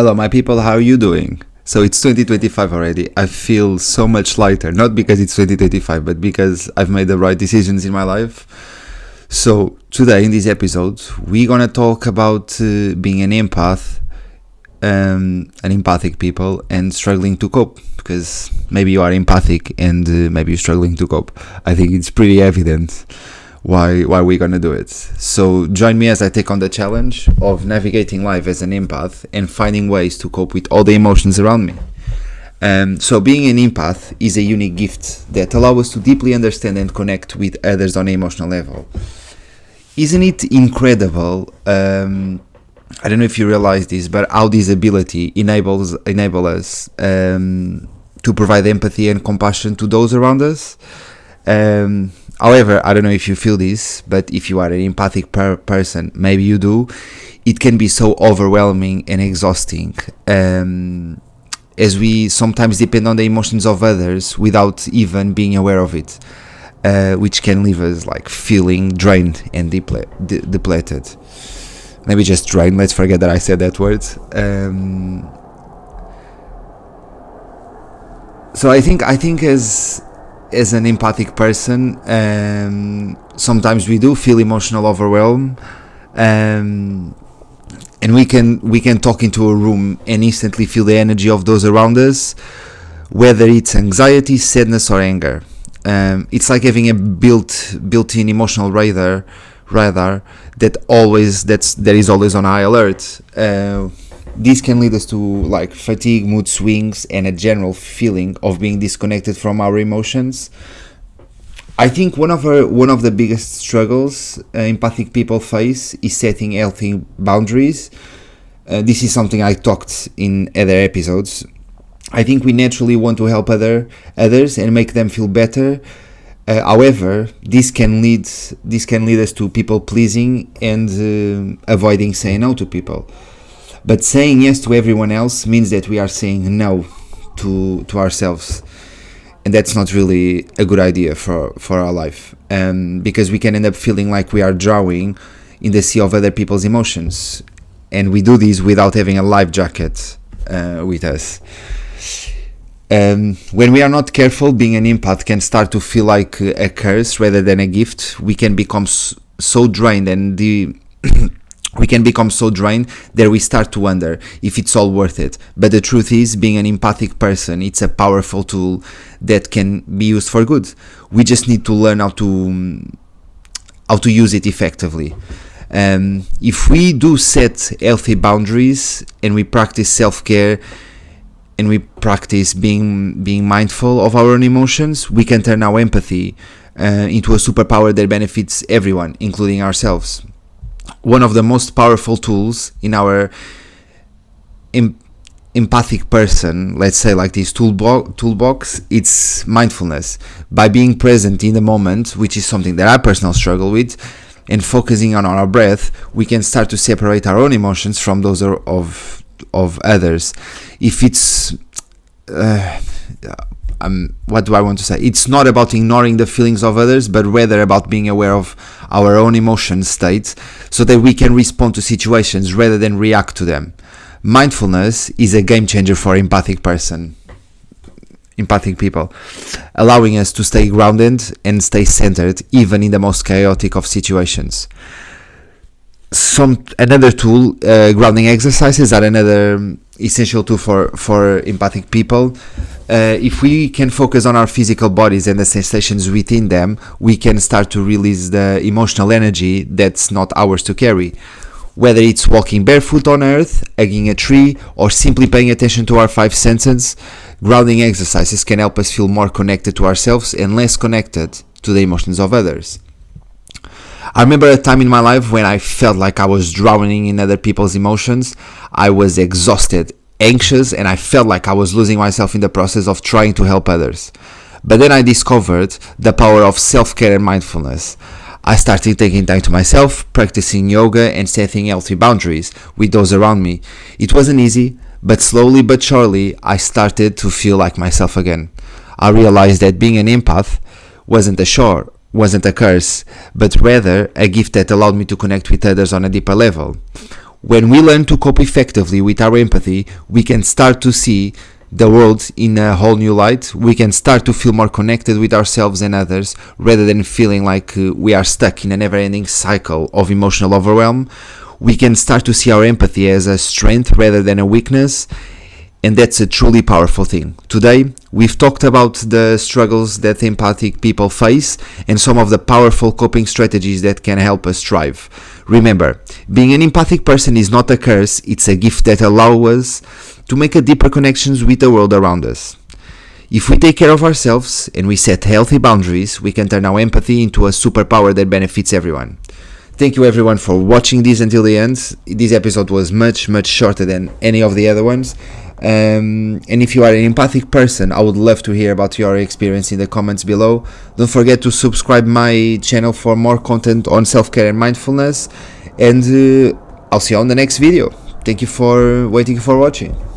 Hello, my people, how are you doing? So it's 2025 already. I feel so much lighter, not because it's 2025, but because I've made the right decisions in my life. So today in this episode, we're gonna talk about being an empath, an empathic people, and struggling to cope. Because maybe you are empathic and maybe you're struggling to cope. I think it's pretty evident why we're gonna do it. So join me as I take on the challenge of navigating life as an empath and finding ways to cope with all the emotions around me. So being an empath is a unique gift that allows us to deeply understand and connect with others on an emotional level. Isn't it incredible? I don't know if you realize this, but how this ability enable us to provide empathy and compassion to those around us. However, I don't know if you feel this, but if you are an empathic person, maybe you do, it can be so overwhelming and exhausting, as we sometimes depend on the emotions of others without even being aware of it, which can leave us like feeling drained and depleted. Maybe just drained, let's forget that I said that word. So I think as an empathic person, sometimes we do feel emotional overwhelm, and we can talk into a room and instantly feel the energy of those around us, whether it's anxiety, sadness, or anger. It's like having a built-in emotional radar that is always on high alert. This can lead us to like fatigue, mood swings, and a general feeling of being disconnected from our emotions. I think one of the biggest struggles empathic people face is setting healthy boundaries. This is something I talked in other episodes. I think we naturally want to help others and make them feel better. However, this can lead us to people pleasing and avoiding saying no to people. But saying yes to everyone else means that we are saying no to ourselves, and that's not really a good idea for our life, because we can end up feeling like we are drowning in the sea of other people's emotions, and we do this without having a life jacket with us. When we are not careful, being an empath can start to feel like a curse rather than a gift. We can become so drained that we start to wonder if it's all worth it. But the truth is, being an empathic person, it's a powerful tool that can be used for good. We just need to learn how to use it effectively. If we do set healthy boundaries and we practice self-care and we practice being mindful of our own emotions, we can turn our empathy into a superpower that benefits everyone, including ourselves. One of the most powerful tools in our empathic person, let's say like this toolbox, it's mindfulness. By being present in the moment, which is something that I personally struggle with, and focusing on our breath, we can start to separate our own emotions from those of others. If it's what do I want to say? It's not about ignoring the feelings of others, but rather about being aware of our own emotion states so that we can respond to situations rather than react to them. Mindfulness is a game changer for empathic people, allowing us to stay grounded and stay centered even in the most chaotic of situations. Another tool, grounding exercises are another essential tool for empathic people. If we can focus on our physical bodies and the sensations within them, we can start to release the emotional energy that's not ours to carry. Whether it's walking barefoot on earth, hugging a tree, or simply paying attention to our five senses, grounding exercises can help us feel more connected to ourselves and less connected to the emotions of others. I remember a time in my life when I felt like I was drowning in other people's emotions. I was exhausted, anxious, and I felt like I was losing myself in the process of trying to help others. But then I discovered the power of self-care and mindfulness. I started taking time to myself, practicing yoga, and setting healthy boundaries with those around me. It wasn't easy, but slowly but surely I started to feel like myself again. I realized that being an empath wasn't a curse, but rather a gift that allowed me to connect with others on a deeper level. When we learn to cope effectively with our empathy, we can start to see the world in a whole new light. We can start to feel more connected with ourselves and others, rather than feeling like we are stuck in a never-ending cycle of emotional overwhelm. We can start to see our empathy as a strength rather than a weakness, and that's a truly powerful thing. Today, we've talked about the struggles that empathic people face and some of the powerful coping strategies that can help us thrive. Remember, being an empathic person is not a curse, it's a gift that allows us to make a deeper connections with the world around us. If we take care of ourselves and we set healthy boundaries, we can turn our empathy into a superpower that benefits everyone. Thank you everyone for watching this until the end. This episode was much shorter than any of the other ones. And if you are an empathic person, I would love to hear about your experience in the comments below. Don't forget to subscribe my channel for more content on self-care and mindfulness. And I'll see you on the next video. Thank you for watching.